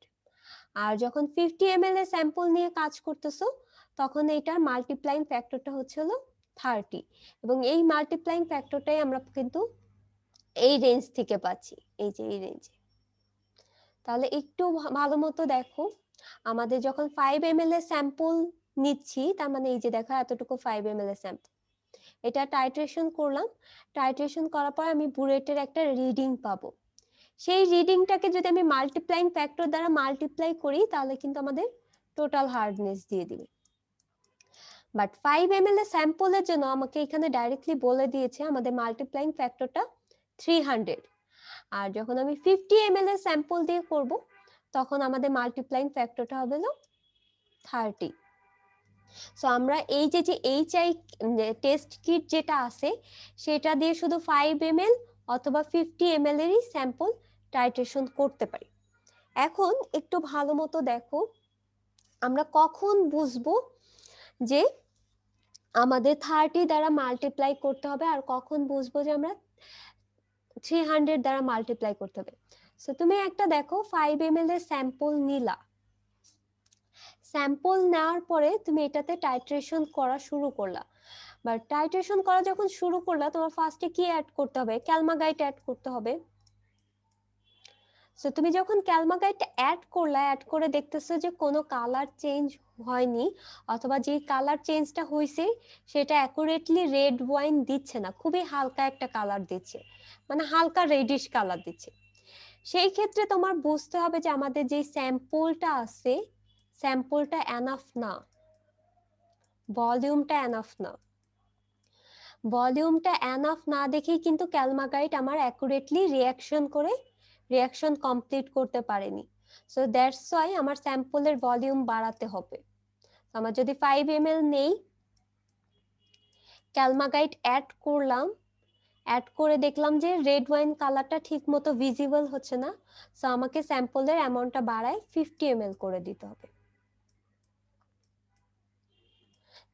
আর যখন 50 ml এর স্যাম্পল নিয়ে কাজ করতেছো তখন এটার মাল্টিপ্লাইং ফ্যাক্টরটা হচ্ছে হলো 30, এবং এই মাল্টিপ্লাইং ফ্যাক্টরটাই আমরা কিন্তু এই রেঞ্জ থেকে পাচ্ছি, এই যে এই রেঞ্জে। তাহলে একটু ভালো মতো দেখো, আমাদের যখন 5 ml এর স্যাম্পল নিচ্ছি, তার মানে এই যে দেখো এতটুকু 5 ml এর স্যাম্পল, এটা টাইট্রেশন করলাম। টাইট্রেশন করার পর আমি বুলেটের একটা রিডিং পাবো। সেই রিডিংটাকে যদি আমি মাল্টিপ্লাইং ফ্যাক্টর দ্বারা মাল্টিপ্লাই করি, তাহলে কিন্তু আমাদের টোটাল হার্ডনেস দিয়ে দিবে। বাট 5 ml এর স্যাম্পলের জন্য আমাকে এখানে ডাইরেক্টলি বলে দিয়েছে আমাদের মাল্টিপ্লাইং ফ্যাক্টরটা 300। আর যখন আমি 50 ml এর স্যাম্পল দিয়ে করব, তখন আমাদের মাল্টিপ্লাইং ফ্যাক্টরটা হবে 30। সো আমরা এই যে HI টেস্ট কিট যেটা আছে, সেটা দিয়ে শুধু 5 ml অথবা 50 ml এরই স্যাম্পল টাইট্রেশন করতে পারি। এখন একটু ভালো মতো দেখো, আমরা কখন বুঝবো যে আমাদের 30 দ্বারা মাল্টিপ্লাই করতে হবে, আর কখন বুঝবো যে আমরা 300 দ্বারা মাল্টিপ্লাই করতে হবে। সো তুমি একটা দেখো 5 ml এর স্যাম্পল নিলা, স্যাম্পল নেওয়ার পরে তুমি এটাতে টাইট্রেশন করা শুরু করলা। বাট টাইট্রেশন করা যখন শুরু করলা, তোমার ফার্স্টে কি অ্যাড করতে হবে? ক্যালমাগাইট অ্যাড করতে হবে। সো তুমি যখন ক্যালমাগাইট অ্যাড করলা, অ্যাড করে দেখতেছো যে কোনো কালার চেঞ্জ হয়নি, অথবা যে কালার চেঞ্জটা হয়েছে সেটা অ্যাকুরেটলি রেড ওয়াইন দিচ্ছে না, খুবই হালকা একটা কালার দিচ্ছে, মানে হালকা রেডিশ কালার দিচ্ছে। সেই ক্ষেত্রে তোমার বুঝতে হবে যে আমাদের যে স্যাম্পলটা আছে, স্যাম্পলটা এনাফ না, ভলিউমটা এনাফ না। ভলিউমটা এনাফ না দেখেই কিন্তু ক্যালমাগাইট আমার অ্যাকুরেটলি রিঅ্যাকশন কমপ্লিট করতে পারেনি। সো দ্যাটস ওয়াই আমার স্যাম্পলের ভলিউম বাড়াতে হবে। আমার যদি 5 ml নেই, ক্যালমাগাইট অ্যাড করলাম, অ্যাড করে দেখলাম যে রেড ওয়াইন কালারটা ঠিক মতো ভিজিবল হচ্ছে না, সো আমাকে স্যাম্পলের অ্যামাউন্টটা বাড়ায় 50 ml করে দিতে হবে।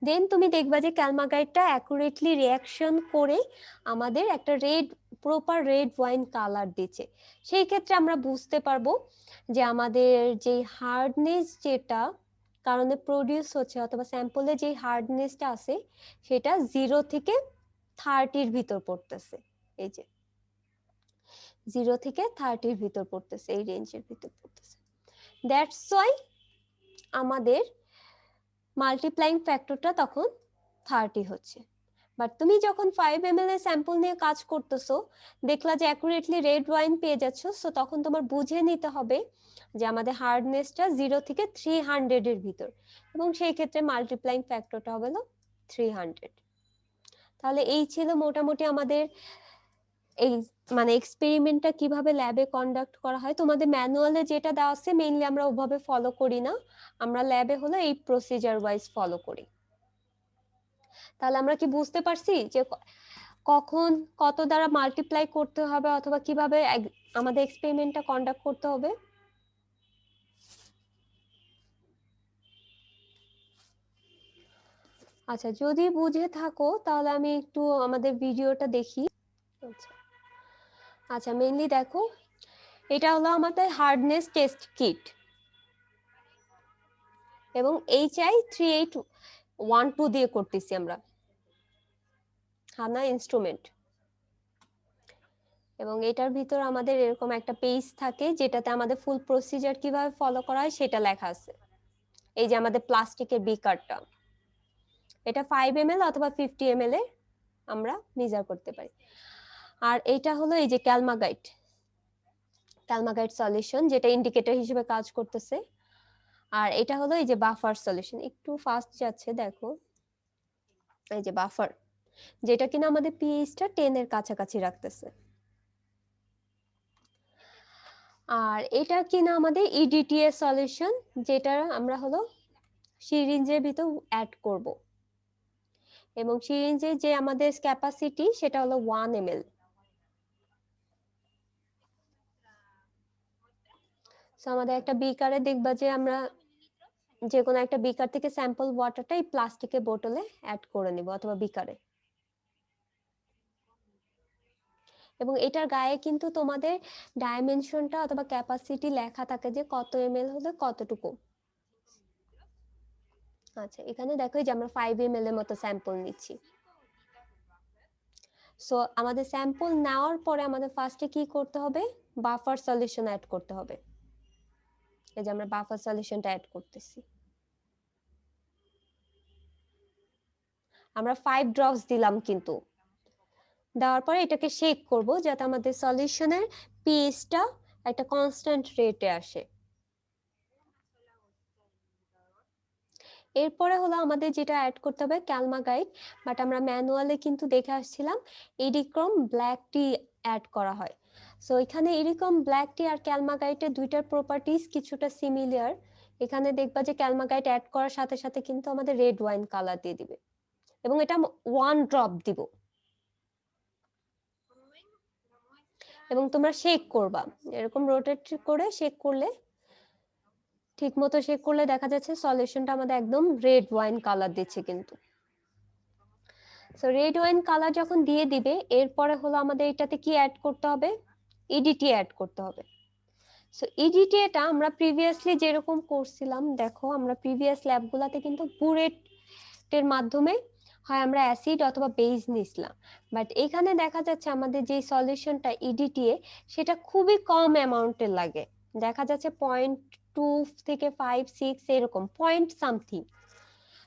দেন তুমি দেখবা যে ক্যালমাগাইটটা অ্যাকুরেটলি রিঅ্যাকশন করে আমাদের একটা প্রপার রেড ওয়াইন কালার দিচ্ছে। সেই ক্ষেত্রে আমরা বুঝতে পারবো যে আমাদের যে হার্ডনেস যেটা কারণে প্রডিউস হচ্ছে, অথবা স্যাম্পলে যে হার্ডনেসটা আছে, সেটা 0 থেকে 30-র ভিতর পড়তেছে। এই যে 0 থেকে 30-র ভিতর পড়তেছে, এই রেঞ্জের ভিতর পড়তেছে। দ্যাটস ওয়াই আমাদের মাল্টিপ্লাইং ফ্যাক্টরটা তখন 30 হচ্ছে। বাট তুমি যখন 5 ml এর স্যাম্পল নিয়ে কাজ করতেছো, দেখলা যে অ্যাকুরেটলি রেড ওয়াইন পেয়ে যাচ্ছ, সো তখন তোমার বুঝে নিতে হবে যে আমাদের হার্ডনেসটা 0 থেকে 300 এর ভিতর, এবং সেই ক্ষেত্রে মাল্টিপ্লাইং ফ্যাক্টরটা হবে 300। তাহলে এই ছিল মোটামুটি আমাদের এই মানে এক্সপেরিমেন্টটা কিভাবে ল্যাবে কন্ডাক্ট করা হয়। তোমাদের ম্যানুয়ালে যেটা দেওয়া আছে মেইনলি আমরা ওভাবে ফলো করি না, আমরা ল্যাবে হলো এই প্রসিজার ওয়াইজ ফলো করি। তাহলে আমরা কি বুঝতে পারছি যে কখন কত দ্বারা মাল্টিপ্লাই করতে হবে, অথবা কিভাবে আমাদের এক্সপেরিমেন্টটা কন্ডাক্ট করতে হবে? আচ্ছা, যদি বুঝে থাকো তাহলে আমি একটু আমাদের ভিডিওটা দেখি। আচ্ছা, মেইনলি দেখো, এটা হলো আমাদের হার্ডনেস টেস্ট কিট, এবং HI 3812 দিয়ে করতেছি আমরা, হানা ইনস্ট্রুমেন্ট। এবং এটার ভিতর আমাদের এরকম একটা পেজ থাকে, যেটাতে আমাদের ফুল প্রসিজার কিভাবে ফলো করা হয় সেটা লেখা আছে। এই যে আমাদের প্লাস্টিকের বিকারটা, এটা 5 ml অথবা 50 ml এর আমরা মেজার করতে পারি। আর এটা হলো এই যে ক্যালমাগাইট সলিউশন, যেটা ইন্ডিকেটর হিসেবে কাজ করতেছে। আর এটা হলো এই যে বাফার সলিউশন, একটু ফাস্ট যাচ্ছে দেখো, এই যে বাফার, যেটা কিনা আমাদের পিএইচটা 10 এর কাছাকাছি রাখতেছে। আর এটা কিনা আমাদের ইডিটিএ সলিউশন, যেটা আমরা হলো সিরিঞ্জের ভিতর অ্যাড করব, এবং সিরিঞ্জের যে আমাদের ক্যাপাসিটি সেটা হলো 1 ml। সো আমাদের একটা বিকারে দেখবা যে আমরা যে কোনো একটা বিকার থেকে স্যাম্পল ওয়াটারটা এই প্লাস্টিকের বোতলে অ্যাড করে নিব, অথবা বিকারে। এবং এটার গায়ে কিন্তু তোমাদের ডাইমেনশনটা অথবা ক্যাপাসিটি লেখা থাকে যে কত ml হলে কতটুকু। আচ্ছা, এখানে দেখো যে আমরা 5 ml এর মতো স্যাম্পল নিচ্ছি। সো আমাদের স্যাম্পল নেওয়ার পরে আমাদের ফার্স্টে কি করতে হবে, বাফার সলিউশন অ্যাড করতে হবে। এই যে আমরা বাফার সলিউশনটা অ্যাড করতেছি। আমরা 5 ড্রপস দিলাম, কিন্তু দেওয়ার পরে এটাকে শেক করব যাতে আমাদের সলিউশনের পিএইচটা একটা কনস্ট্যান্ট রেটে আসে। এরপরে হলো আমাদের যেটা অ্যাড করতে হবে ক্যালমাগাইট, বাট আমরা ম্যানুয়ালে কিন্তু দেখে আসছিলাম এডিক্রম ব্ল্যাক টি অ্যাড করা হয়। সো এখানে এডিক্রম ব্ল্যাক টি আর ক্যালমাগাইটের দুইটার প্রপার্টিজ কিছুটা সিমিলার। এখানে দেখবা যে ক্যালমাগাইট অ্যাড করার সাথে সাথে কিন্তু আমাদের রেড ওয়াইন কালার দিয়ে দিবে, এবং এটা 1 ড্রপ দিব, এবং তোমরা শেক করবা এরকম রোটেট করে। শেক করলে ঠিক মতো শেক করলে দেখা যাচ্ছে সলিউশনটা আমাদের একদম রেড ওয়াইন কালার দিচ্ছে কিন্তু। সো রেড ওয়াইন কালার যখন দিয়ে দিবে, এরপরে হলো আমাদের এটাতে কি অ্যাড করতে হবে, ইডিটি অ্যাড করতে হবে। সো ইডিটি এটা আমরা প্রিভিয়াসলি যেরকম করছিলাম, দেখো আমরা প্রিভিয়াস ল্যাবগুলোতে কিন্তু বুরেটের মাধ্যমে হয় আমরা অ্যাসিড অথবা বেস নিছিলাম, বাট এখানে দেখা যাচ্ছে আমাদের যে সলিউশনটা ইডিটিএ সেটা খুবই কম অ্যামাউন্টের লাগে। দেখা যাচ্ছে 0.2 থেকে 5-6 এরকম পয়েন্ট সামথিং।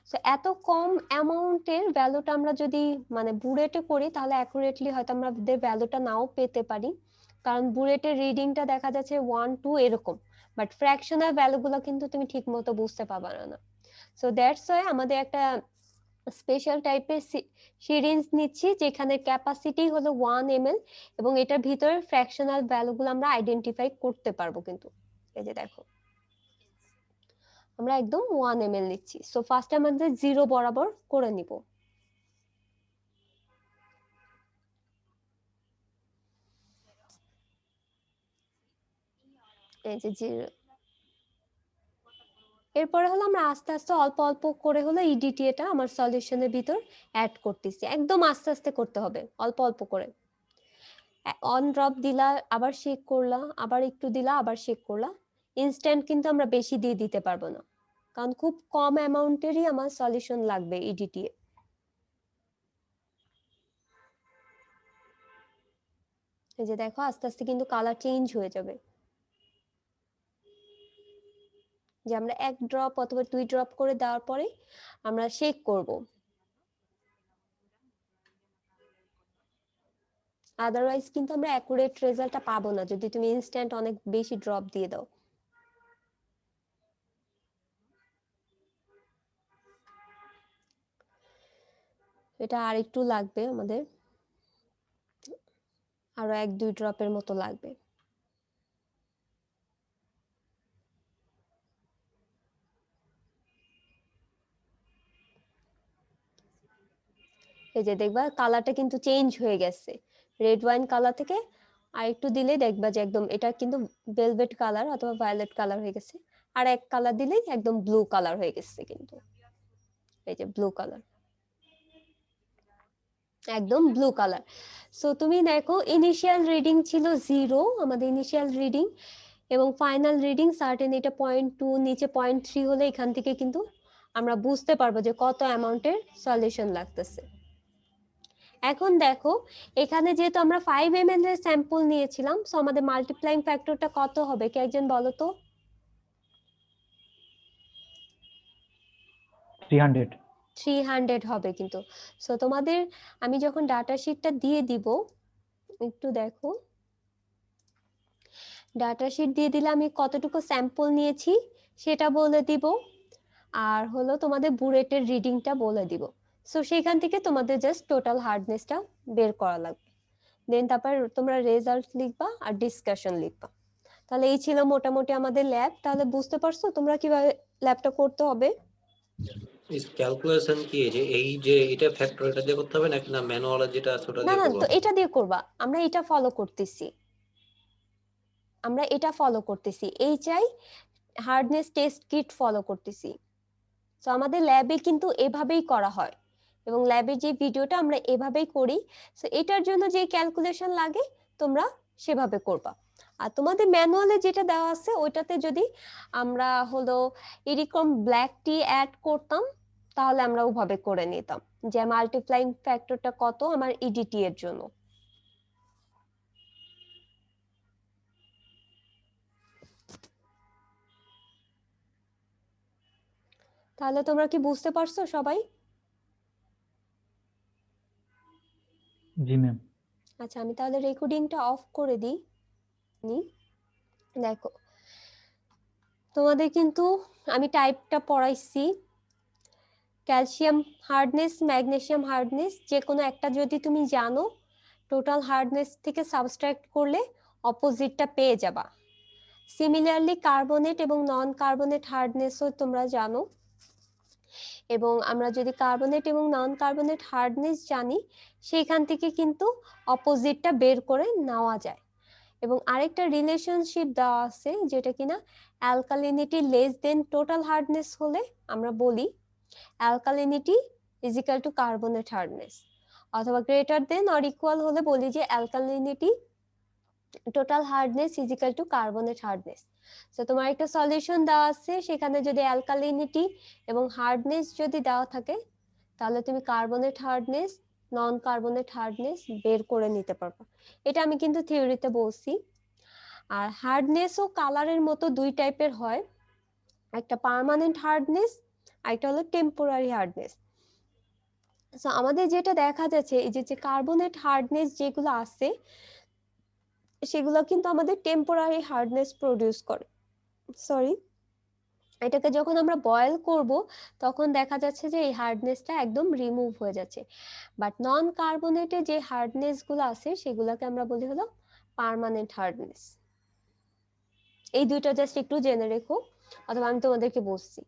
সো এত কম অ্যামাউন্টের ভ্যালুটা আমরা যদি মানে বুলেটে করি তাহলে অ্যাকুরেটলি হয়তো আমরা ভ্যালুটা নাও পেতে পারি, কারণ বুলেটের রিডিংটা দেখা যাচ্ছে 1-2 এরকম, বাট ফ্র্যাকশনাল ভ্যালুগুলো কিন্তু তুমি ঠিক মতো বুঝতে পারবে না। সো দ্যাটস ওয়াই আমাদের একটা স্পেশাল টাইপের সিরিঞ্জ নিচ্ছি যেখানে ক্যাপাসিটি হলো 1 ml, এবং এটার ভিতরে ফ্র্যাকশনাল ভ্যালুগুলো আমরা আইডেন্টিফাই করতে পারবো কিন্তু। এই যে দেখো আমরা একদম 1 ml নিচ্ছি। সো ফার্স্টে আমাদের 0 বরাবর করে নিব। এই যে 0। এরপরে হলো আমরা আস্তে আস্তে অল্প অল্প করে হলো ইডিটি এটা আমার সলিউশনের ভিতর অ্যাড করতেছি, একদম আস্তে আস্তে করতে হবে, অল্প অল্প করে। অন ড্রপ দিলা, আবার শেক করলা, আবার একটু দিলা, আবার শেক করলা। ইনস্ট্যান্ট কিন্তু আমরা বেশি দিয়ে দিতে পারবো না, কারণ খুব কম অ্যামাউন্টেরই আমার সলিউশন লাগবে ইডিটি। এই যে দেখো আস্তে আস্তে কিন্তু কালার চেঞ্জ হয়ে যাবে। যে আমরা 1 ড্রপ অথবা 2 ড্রপ করে দেওয়ার পরে আমরা শেক করব, আদারওয়াইজ কিন্তু আমরা অ্যাকুরেট রেজাল্টটা পাবো না যদি তুমি ইনস্ট্যান্ট অনেক বেশি ড্রপ দিয়ে দাও। এটা আর একটু লাগবে আমাদের, আরো 1-2 ড্রপের মতো লাগবে। এই যে দেখবা কালারটা কিন্তু চেঞ্জ হয়ে গেছে, রেড ওয়াইন কালার থেকে আর একটু দিলে দেখবা যে একদম এটা কিন্তু ভেলভেট কালার অথবা ভায়োলেট কালার হয়ে গেছে, আর এক কালার দিলেই একদম ব্লু কালার হয়ে গেছে কিন্তু। এই যে ব্লু কালার, একদম ব্লু কালার। সো তুমি দেখো ইনিশিয়াল রিডিং ছিল 0 আমাদের ইনিশিয়াল রিডিং, এবং ফাইনাল রিডিং সার্টেন এটা 0.2 নিচে 0.3 হলে এখান থেকে কিন্তু আমরা বুঝতে পারবো যে কত অ্যামাউন্টের সলিউশন লাগতেছে। এখন দেখো এখানে যেহেতু আমরা 5 ml এর স্যাম্পল নিয়েছিলাম, সো আমাদের মাল্টিপ্লাইং ফ্যাক্টরটা কত হবে কে একজন বলো তো? 300 হবে কিন্তু। সো তোমাদের আমি যখন ডাটা শিটটা দিয়ে দিব, একটু দেখো ডাটা শিট দিয়ে দিলে আমি কতটুকু স্যাম্পল নিয়েছি সেটা বলে দিব, আর হলো তোমাদের বুলেটের রিডিংটা বলে দিব। সো সেখান থেকে তোমাদের জাস্ট টোটাল হার্ডনেসটা বের করা লাগবে, দেন তারপর তোমরা রেজাল্ট লিখবা আর ডিসকাশন লিখবা। তাহলে এই ছিল মোটামুটি আমাদের ল্যাব। তাহলে বুঝতে পারছো তোমরা কিভাবে ল্যাবটা করতে হবে? ইস ক্যালকুলেশন কি এই যে এটা ফ্যাক্টর এটা দিয়ে করতে হবে নাকি না ম্যানুয়াল যেটা আছে ওটা না দিয়ে না, করব? তো এটা দিয়ে করবা, আমরা এটা ফলো করতেছি, আমরা এটা ফলো করতেছি, HI hardness test kit follow করতেছি। তো আমাদের ল্যাবে কিন্তু এভাবেই করা হয়, এবং ল্যাবের যে ভিডিওটা আমরা এভাবেই করি। সো এটার জন্য যে ক্যালকুলেশন লাগে তোমরা সেভাবে করবা। আর তোমাদের ম্যানুয়ালে যেটা দেওয়া আছে ওইটাতে যদি আমরা হলো এরকম ব্ল্যাক টি অ্যাড করতাম তাহলে আমরা ওভাবে করে নিতাম যে মাল্টিপ্লাইং ফ্যাক্টরটা কত আমার ইডিটি এর জন্য। তাহলে তোমরা কি বুঝতে পারছো সবাই? জি ম্যাম। আচ্ছা, আমি তাহলে রেকর্ডিংটা অফ করে দিই। দেখো, তোমাদের কিন্তু আমি টাইপটা পড়াইছি, ক্যালসিয়াম হার্ডনেস, ম্যাগনেসিয়াম হার্ডনেস, যে কোনো একটা যদি তুমি জানো, টোটাল হার্ডনেস থেকে সাবস্ট্রাক্ট করলে অপোজিটটা পেয়ে যাবা। সিমিলারলি কার্বনেট এবং নন কার্বনেট হার্ডনেসও তোমরা জানো, এবং আমরা যদি কার্বনেট এবং নন কার্বনেট হার্ডনেস জানি, সেইখান থেকে কিন্তু অপোজিটটা বের করে নেওয়া যায়। এবং আরেকটা রিলেশনশিপ দেওয়া আছে যেটা কিনা alkalinity less than total hardness হলে আমরা বলি alkalinity is equal to carbonate hardness, অথবা গ্রেটার দেন অর ইকুয়াল হলে বলি যে alkalinity total hardness is equal to carbonate hardness. তো তোমার একটা সলিউশন দেওয়া আছে, সেখানে যদি অ্যালকালিনিটি এবং হার্ডনেস যদি দেওয়া থাকে, তাহলে তুমি কার্বনেট হার্ডনেস, নন কার্বনেট হার্ডনেস বের করে নিতে পারবে। এটা আমি কিন্তু থিওরিতে বলছি। আর হার্ডনেস ও কালারের মতো দুই টাইপের হয়, একটা পার্মানেন্ট হার্ডনেস, আর একটা হলো টেম্পোরারি হার্ডনেস। সো আমাদের যেটা দেখা যাচ্ছে, এই যে কার্বনেট হার্ডনেস যেগুলো আছে, সেগুলো কিন্তু আমাদের টেম্পোরারি হার্ডনেস প্রডিউস করে। সরি, এটাকে যখন আমরা বয়েল করব তখন দেখা যাচ্ছে যে এই হার্ডনেসটা একদম রিমুভ হয়ে যাচ্ছে। বাট নন কার্বনেটে যে হার্ডনেস গুলো আছে সেগুলোকে আমরা বলি হলো পার্মানেন্ট হার্ডনেস। এই দুইটা জাস্ট একটু জেনে রেখো, অথবা আমি তোমাদেরকে বলছি।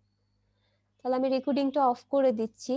তাহলে আমি রেকর্ডিংটা অফ করে দিচ্ছি।